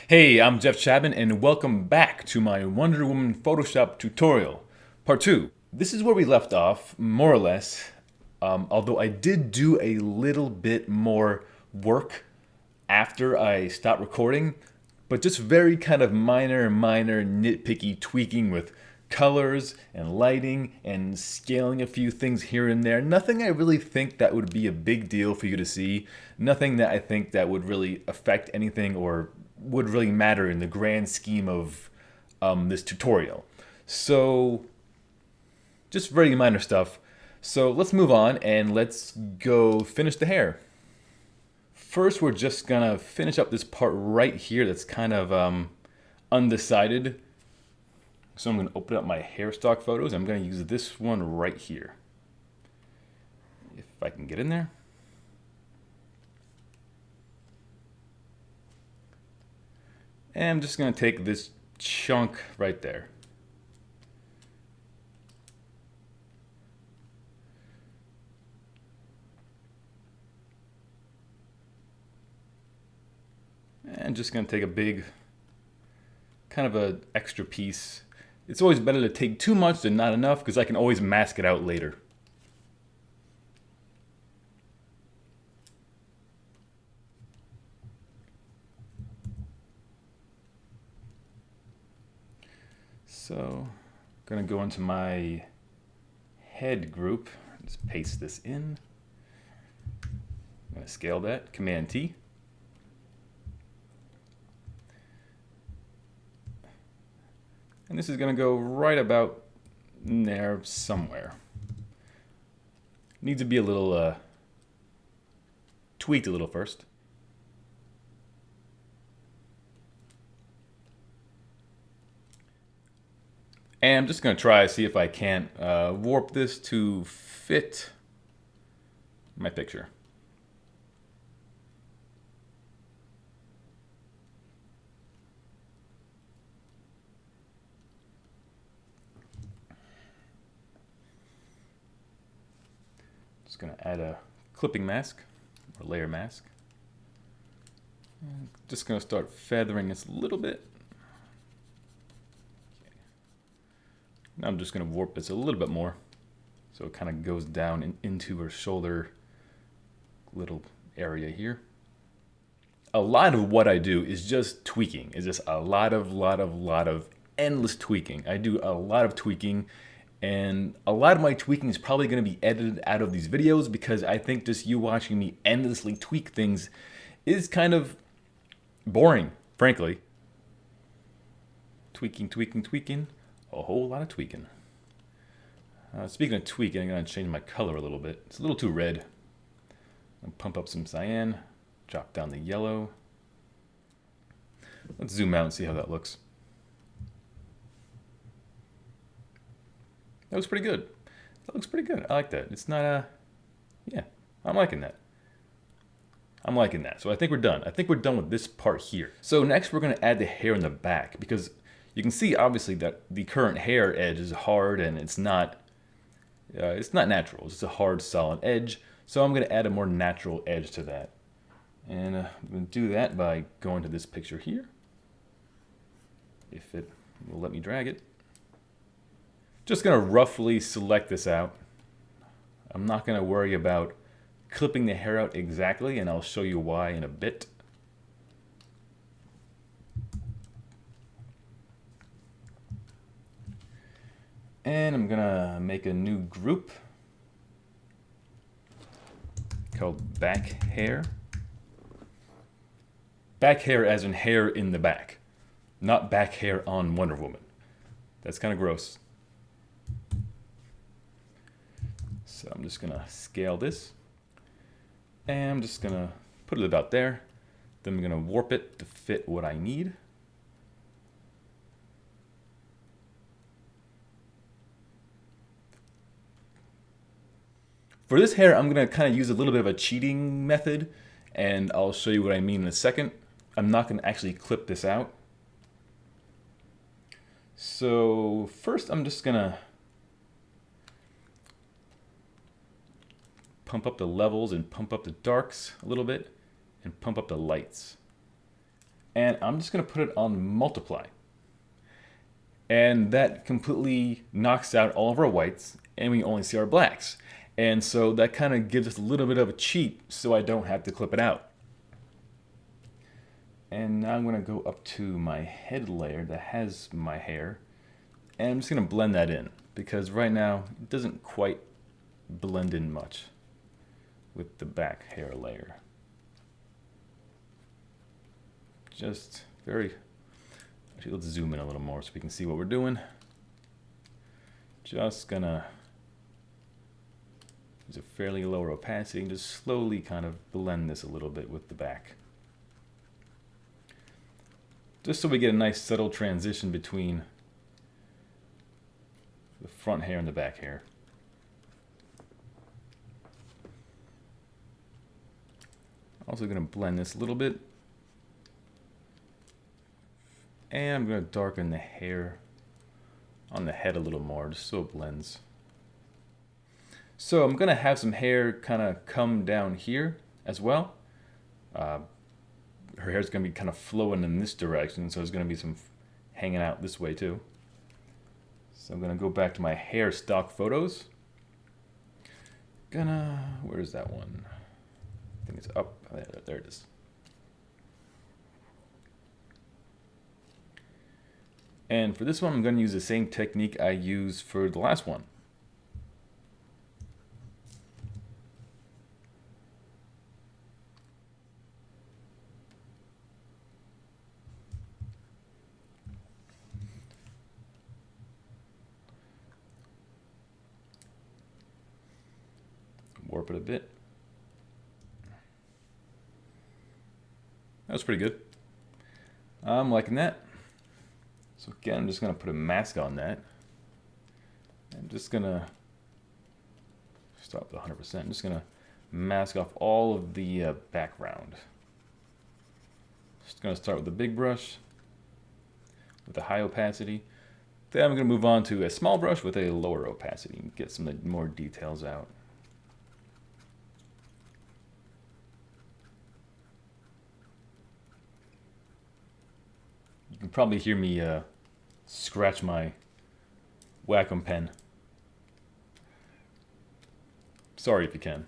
Hey, I'm Jeff Chapman, and welcome back to my Wonder Woman Photoshop tutorial, part 2. This is where we left off, more or less, although I did do a little bit more work after I stopped recording, but just very kind of minor, nitpicky tweaking with colors and lighting and scaling a few things here and there. Nothing I really think that would be a big deal for you to see. Nothing that I think that would really affect anything or would really matter in the grand scheme of this tutorial. So just very minor stuff. So let's move on and let's go finish the hair. First, we're just gonna finish up this part right here that's kind of undecided. So I'm gonna open up my hair stock photos. I'm gonna use this one right here. If I can get in there. And I'm just gonna take this chunk right there. And just gonna take a big, kind of a extra piece. It's always better to take too much than not enough because I can always mask it out later. So, gonna go into my head group, just paste this in. I'm gonna scale that, Command T. And this is gonna go right about there somewhere. Needs to be a little tweaked a little first. And I'm just going to try to see if I can't warp this to fit my picture. Just going to add a clipping mask or layer mask. And just going to start feathering this a little bit. Now I'm just going to warp this a little bit more so it kind of goes down into her shoulder little area here. A lot of what I do is just tweaking. It's just a lot of endless tweaking. I do a lot of tweaking, and a lot of my tweaking is probably going to be edited out of these videos because I think just you watching me endlessly tweak things is kind of boring, frankly. Tweaking. A whole lot of tweaking. Speaking of tweaking, I'm going to change my color a little bit. It's a little too red. I'll pump up some cyan, drop down the yellow. Let's zoom out and see how that looks. That looks pretty good. That looks pretty good. I like that. It's not yeah, I'm liking that. I'm liking that. So I think we're done. I think we're done with this part here. So next we're going to add the hair in the back because you can see obviously that the current hair edge is hard and it's not natural. It's just a hard, solid edge. So I'm going to add a more natural edge to that. And I'm going to do that by going to this picture here. If it will let me drag it. Just going to roughly select this out. I'm not going to worry about clipping the hair out exactly, and I'll show you why in a bit. And I'm gonna make a new group called back hair. Back hair as in hair in the back, not back hair on Wonder Woman. That's kind of gross. So I'm just gonna scale this. And I'm just gonna put it about there. Then I'm gonna warp it to fit what I need. For this hair, I'm going to kind of use a little bit of a cheating method, and I'll show you what I mean in a second. I'm not going to actually clip this out. So first I'm just going to pump up the levels and pump up the darks a little bit and pump up the lights. and I'm just going to put it on multiply. And that completely knocks out all of our whites, and we only see our blacks. And so that kind of gives us a little bit of a cheat, so I don't have to clip it out. And now I'm going to go up to my head layer that has my hair, and I'm just going to blend that in, because right now it doesn't quite blend in much with the back hair layer. Just very... Actually, let's zoom in a little more so we can see what we're doing. Just gonna use a fairly lower opacity and just slowly kind of blend this a little bit with the back. Just so we get a nice subtle transition between the front hair and the back hair. Also gonna blend this a little bit. And I'm going to darken the hair on the head a little more, just so it blends. So I'm going to have some hair kind of come down here as well. Her hair's going to be kind of flowing in this direction, so there's going to be some hanging out this way too. So I'm going to go back to my hair stock photos. Where's that one? I think it's up. There it is. And for this one, I'm going to use the same technique I used for the last one. Warp it a bit. That was pretty good. I'm liking that. So again, I'm just going to put a mask on that. I'm just going to stop the 100%. I'm just going to mask off all of the background. Just going to start with the big brush with a high opacity. Then I'm going to move on to a small brush with a lower opacity and get some more details out. You can probably hear me scratch my Wacom pen. Sorry if you can.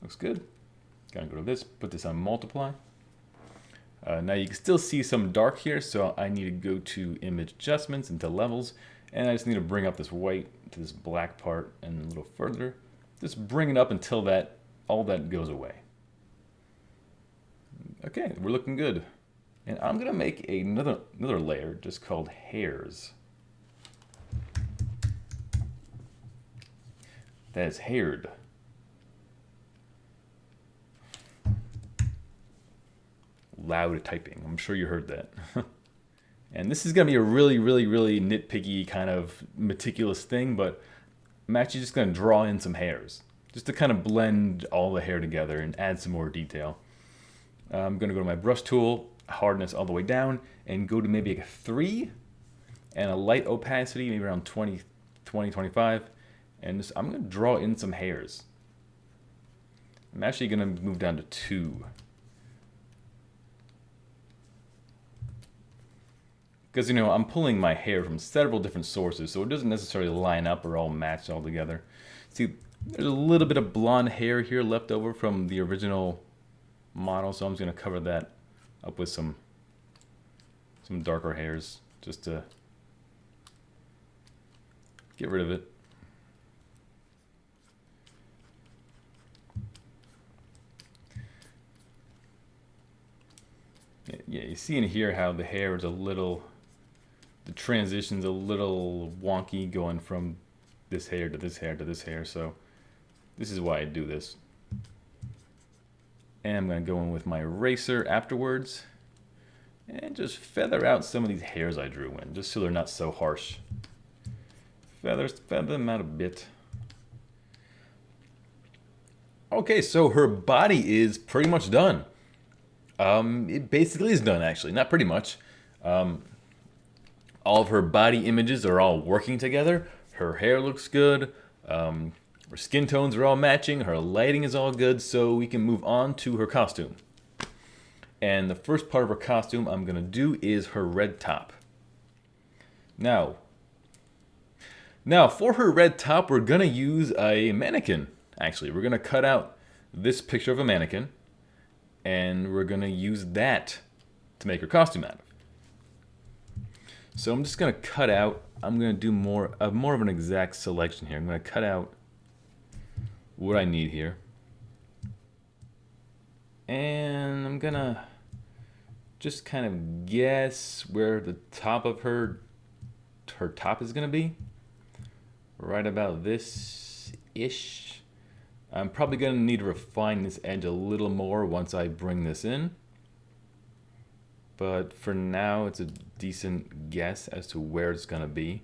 Looks good. Gotta go to this, put this on multiply. Now you can still see some dark here, so I need to go to image adjustments into levels, and I just need to bring up this white to this black part and a little further. Just bring it up until all that goes away. Okay, we're looking good. And I'm going to make another layer just called hairs. That is haired. Loud typing. I'm sure you heard that. And this is going to be a really nitpicky kind of meticulous thing, but I'm actually just going to draw in some hairs. Just to kind of blend all the hair together and add some more detail. I'm going to go to my brush tool, hardness all the way down, and go to maybe like a 3 and a light opacity, maybe around 25, and just, I'm going to draw in some hairs. I'm actually going to move down to 2. Because, you know, I'm pulling my hair from several different sources, so it doesn't necessarily line up or all match all together. See, there's a little bit of blonde hair here left over from the original model, so I'm just going to cover that up with some darker hairs just to get rid of it. Yeah, you see in here how the hair is the transition's a little wonky going from this hair to this hair to this hair, so this is why I do this. And I'm going to go in with my eraser afterwards and just feather out some of these hairs I drew in, just so they're not so harsh. Feather them out a bit. Okay, so her body is pretty much done. It basically is done, actually. Not pretty much. All of her body images are all working together. Her hair looks good. Her skin tones are all matching. Her lighting is all good. So we can move on to her costume. And the first part of her costume I'm going to do is her red top. Now for her red top, we're going to use a mannequin. Actually, we're going to cut out this picture of a mannequin, and we're going to use that to make her costume out of. So I'm just going to cut out, I'm going to do more of an exact selection here. I'm going to cut out what I need here. And I'm going to just kind of guess where the top of her top is going to be. Right about this-ish. I'm probably going to need to refine this edge a little more once I bring this in. But for now, it's a decent guess as to where it's going to be.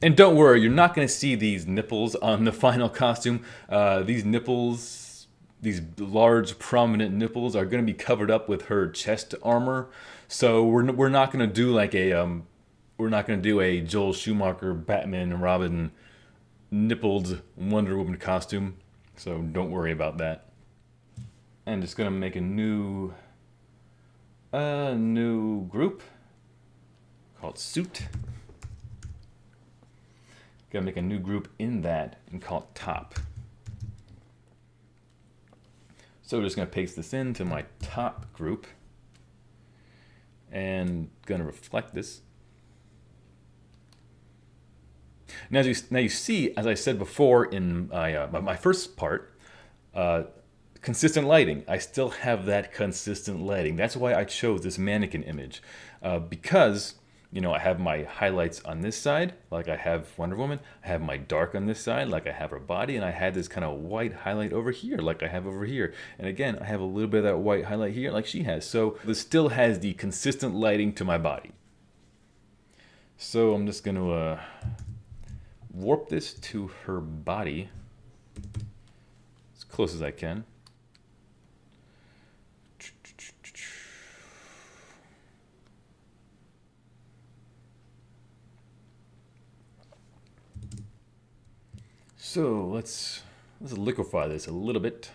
And don't worry, you're not going to see these nipples on the final costume. These nipples, these large prominent nipples, are going to be covered up with her chest armor. So we're not going to do like a Joel Schumacher Batman and Robin nippled Wonder Woman costume. So don't worry about that. And just going to make a new group called suit. Gonna make a new group in that and call it top. So we're just gonna paste this into my top group and gonna reflect this. Now you see, as I said before in my first part, consistent lighting. I still have that consistent lighting. That's why I chose this mannequin image, because I have my highlights on this side, like I have Wonder Woman. I have my dark on this side, like I have her body. And I had this kind of white highlight over here, like I have over here. And again, I have a little bit of that white highlight here, like she has. So this still has the consistent lighting to my body. So I'm just going to warp this to her body as close as I can. So let's liquefy this a little bit.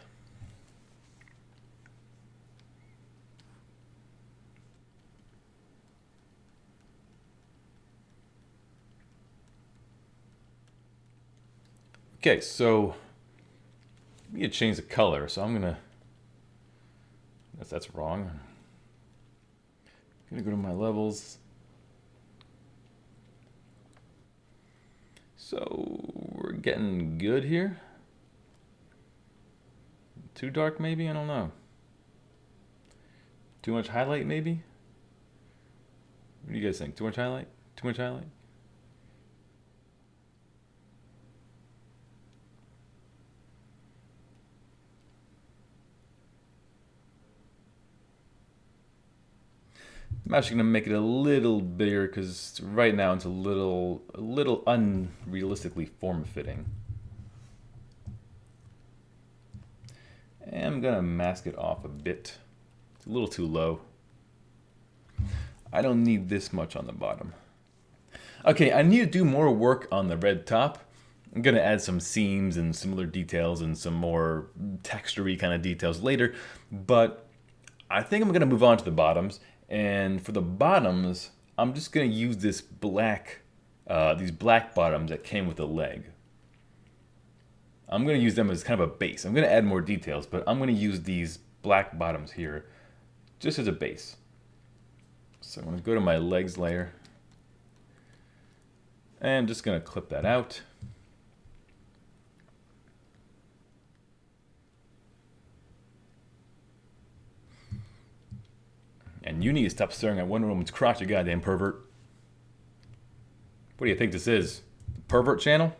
Okay, so we need to change the color. So I'm gonna. That's wrong. I'm gonna go to my levels. So we're getting good here. Too dark maybe? I don't know. Too much highlight maybe? What do you guys think? Too much highlight? Too much highlight? I'm actually going to make it a little bigger because right now it's a little unrealistically form-fitting. And I'm going to mask it off a bit. It's a little too low. I don't need this much on the bottom. Okay, I need to do more work on the red top. I'm going to add some seams and similar details and some more textury kind of details later. But I think I'm going to move on to the bottoms. And for the bottoms, I'm just going to use this these black bottoms that came with the leg. I'm going to use them as kind of a base. I'm going to add more details, but I'm going to use these black bottoms here just as a base. So I'm going to go to my legs layer. And I'm just going to clip that out. And you need to stop staring at Wonder Woman's crotch, you goddamn pervert. What do you think this is? The pervert channel?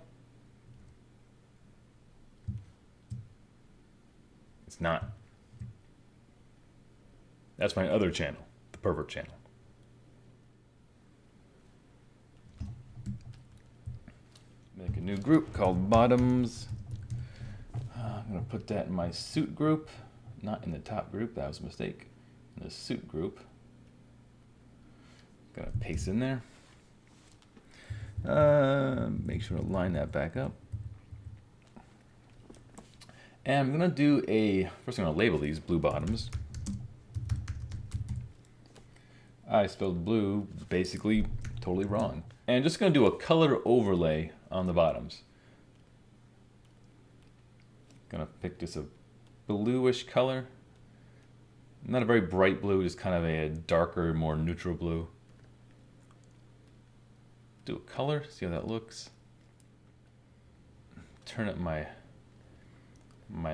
It's not. That's my other channel, the pervert channel. Make a new group called Bottoms. I'm going to put that in my suit group, not in the top group. That was a mistake. In the suit group. Gonna paste in there. Make sure to line that back up. And I'm gonna do first I'm gonna label these blue bottoms. I spelled blue basically totally wrong. And just gonna do a color overlay on the bottoms. Gonna pick just a bluish color. Not a very bright blue, just kind of a darker, more neutral blue. Do a color, see how that looks. Turn up my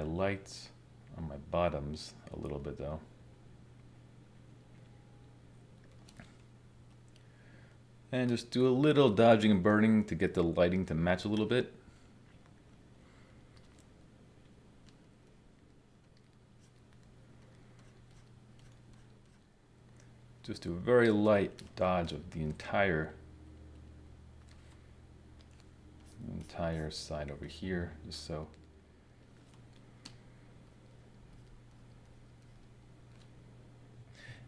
lights on my bottoms a little bit though. And just do a little dodging and burning to get the lighting to match a little bit. Just do a very light dodge of the entire side over here, just so.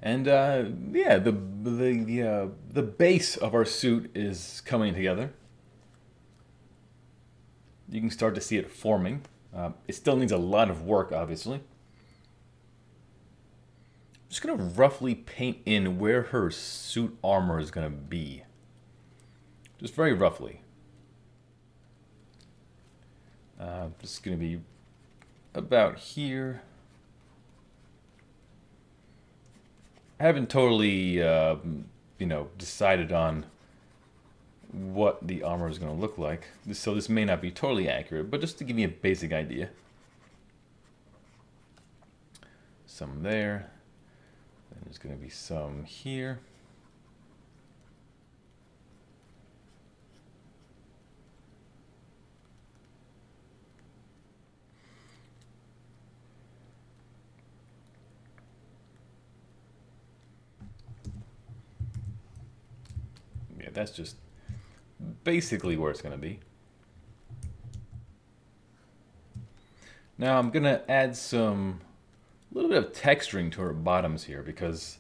And yeah, the base of our suit is coming together. You can start to see it forming. It still needs a lot of work, obviously. I'm just gonna roughly paint in where her suit armor is gonna be. Just very roughly. This is gonna be about here. I haven't totally, decided on what the armor is going to look like. So this may not be totally accurate, but just to give you a basic idea. Some there. And there's going to be some here. Yeah, that's just basically where it's going to be. Now I'm going to add a little bit of texturing to her bottoms here because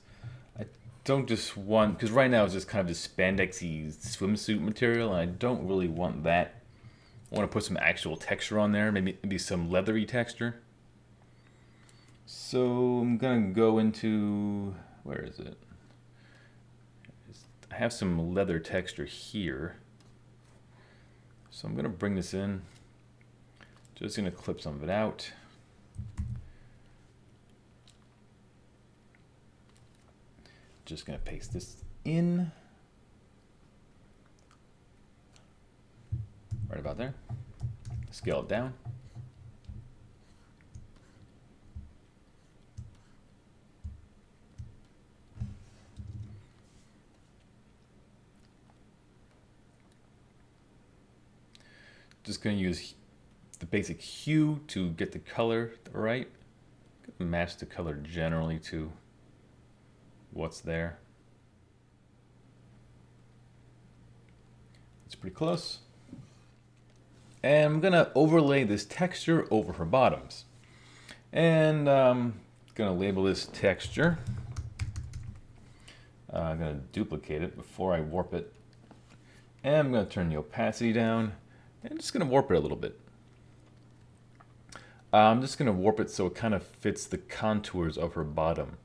I don't just want, because right now it's just kind of this spandexy swimsuit material and I don't really want that. I want to put some actual texture on there, maybe some leathery texture. So I'm going to go into, where is it? I have some leather texture here. So I'm going to bring this in. Just going to clip some of it out. Just going to paste this in. Right about there. Scale it down. Just going to use the basic hue to get the color right. Match the color generally to what's there. It's pretty close. And I'm going to overlay this texture over her bottoms. And I'm going to label this texture. I'm going to duplicate it before I warp it. And I'm going to turn the opacity down. And just going to warp it a little bit. I'm just going to warp it so it kind of fits the contours of her bottom.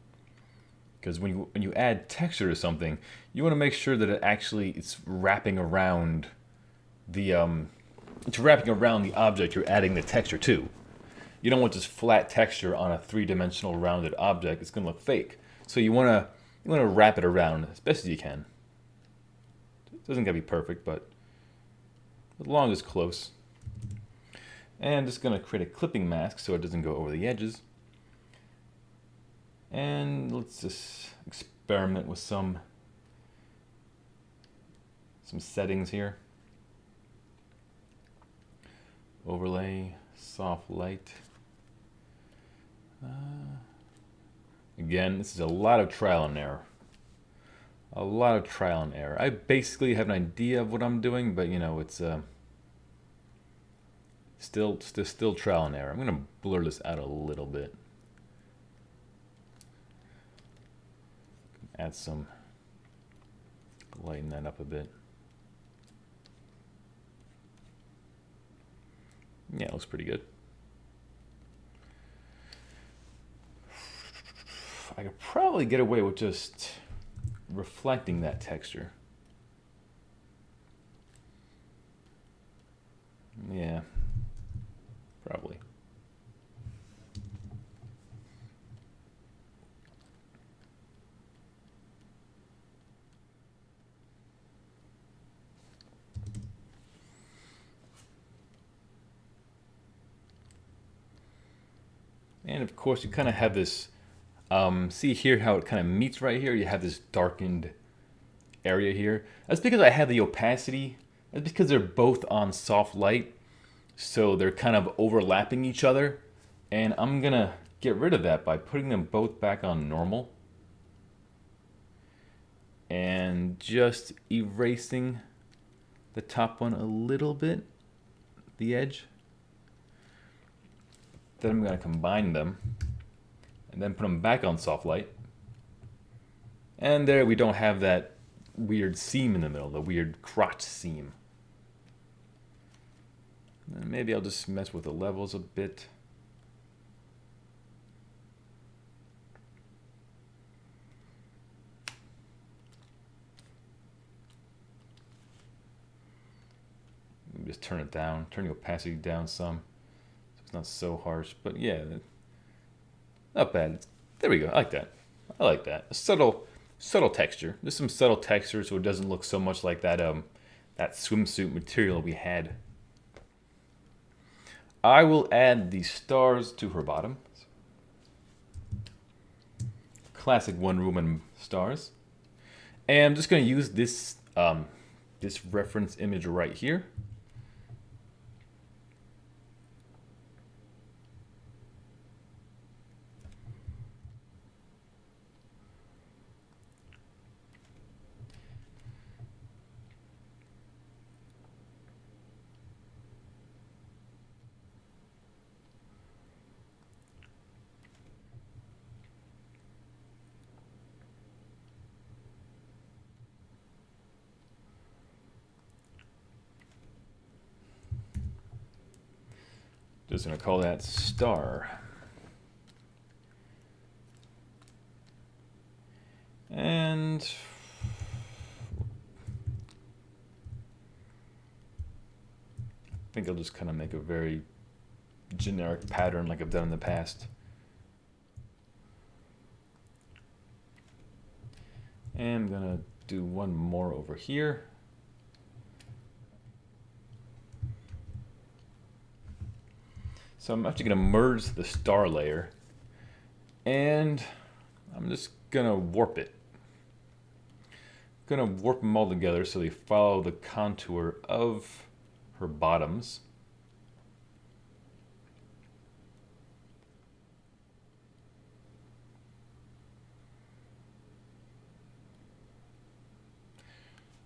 Because when you add texture to something, you want to make sure that it's wrapping around the object you're adding the texture to. You don't want just flat texture on a three-dimensional rounded object. It's going to look fake. So you want to wrap it around as best as you can. It doesn't got to be perfect, but as long as it's close. And I'm just going to create a clipping mask so it doesn't go over the edges. And let's just experiment with some settings here. Overlay, soft light. Again, this is a lot of trial and error. A lot of trial and error. I basically have an idea of what I'm doing, but it's still trial and error. I'm going to blur this out a little bit. Add some, lighten that up a bit. Yeah, it looks pretty good. I could probably get away with just reflecting that texture. Yeah, probably. And of course, you kind of have this, see here how it kind of meets right here? You have this darkened area here. That's because I have the opacity. That's because they're both on soft light. So they're kind of overlapping each other. And I'm going to get rid of that by putting them both back on normal. And just erasing the top one a little bit, the edge. Then I'm going to combine them and then put them back on soft light. And there we don't have that weird seam in the middle, the weird crotch seam. And maybe I'll just mess with the levels a bit. Just turn it down, turn the opacity down some. So it's not so harsh, but yeah, not bad. There we go, I like that. I like that. A subtle texture. There's some subtle texture so it doesn't look so much like that that swimsuit material we had. I will add the stars to her bottom. Classic Wonder Woman stars. And I'm just going to use this this reference image right here. Just going to call that star. And I think I'll just kind of make a very generic pattern like I've done in the past. And I'm going to do one more over here. So I'm actually going to merge the star layer, and I'm just going to warp it. I'm going to warp them all together so they follow the contour of her bottoms.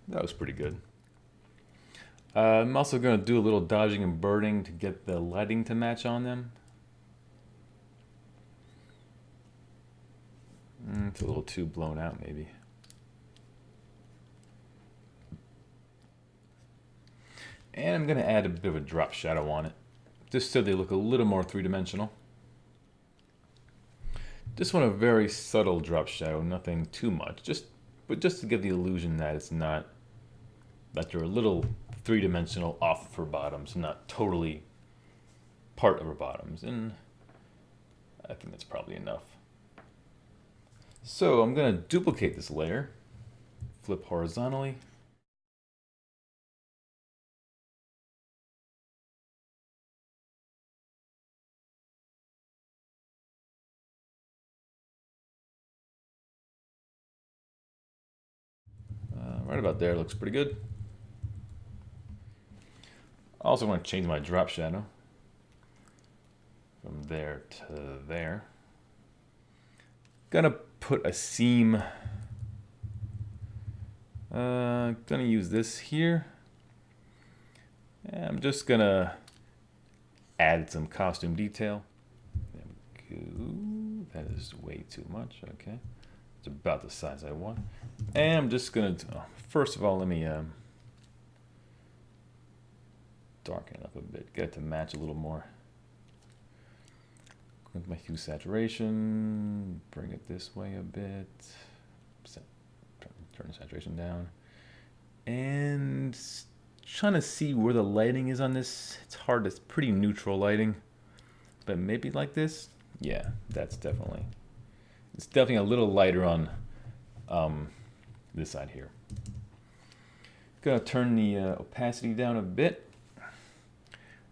That was pretty good. I'm also going to do a little dodging and burning to get the lighting to match on them. It's a little too blown out, maybe. And I'm going to add a bit of a drop shadow on it, just so they look a little more three-dimensional. Just want a very subtle drop shadow, nothing too much, but just to give the illusion that it's not, that they're a little three-dimensional off of her bottoms, not totally part of her bottoms. And I think that's probably enough. So I'm going to duplicate this layer, flip horizontally. Right about there, looks pretty good. I also want to change my drop shadow from there to there. Gonna put a seam. Gonna use this here. And I'm just gonna add some costume detail. There we go. That is way too much. Okay, it's about the size I want. And I'm just gonna, first of all, let me darken it up a bit, get it to match a little more. with my hue saturation, bring it this way a bit, turn the saturation down, and trying to see where the lighting is on this. It's hard, it's pretty neutral lighting, but maybe like this. Yeah, it's definitely a little lighter on this side here. Gonna turn the opacity down a bit,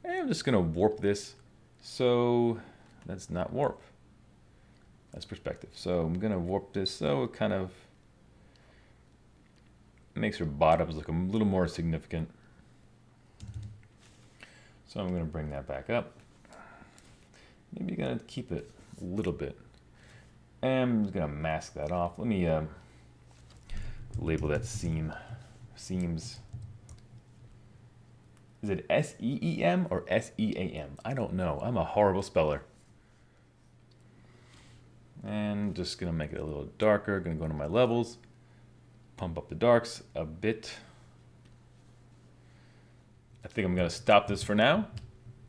and I'm just gonna warp this. So that's not warp, that's perspective. So I'm gonna warp this so it kind of makes her bottoms look a little more significant. So I'm gonna bring that back up. Maybe gonna keep it a little bit. And I'm just gonna mask that off. Let me label that seams. Is it S-E-E-M or S-E-A-M? I don't know. I'm a horrible speller. And just gonna make it a little darker. Gonna go into my levels, pump up the darks a bit. I think I'm gonna stop this for now.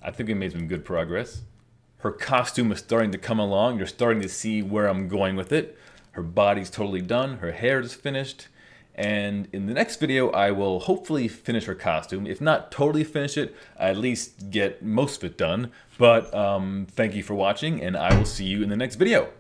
I think we made some good progress. Her costume is starting to come along. You're starting to see where I'm going with it. Her body's totally done. Her hair is finished. And in the next video, I will hopefully finish her costume. If not totally finish it, at least get most of it done. But thank you for watching, and I will see you in the next video.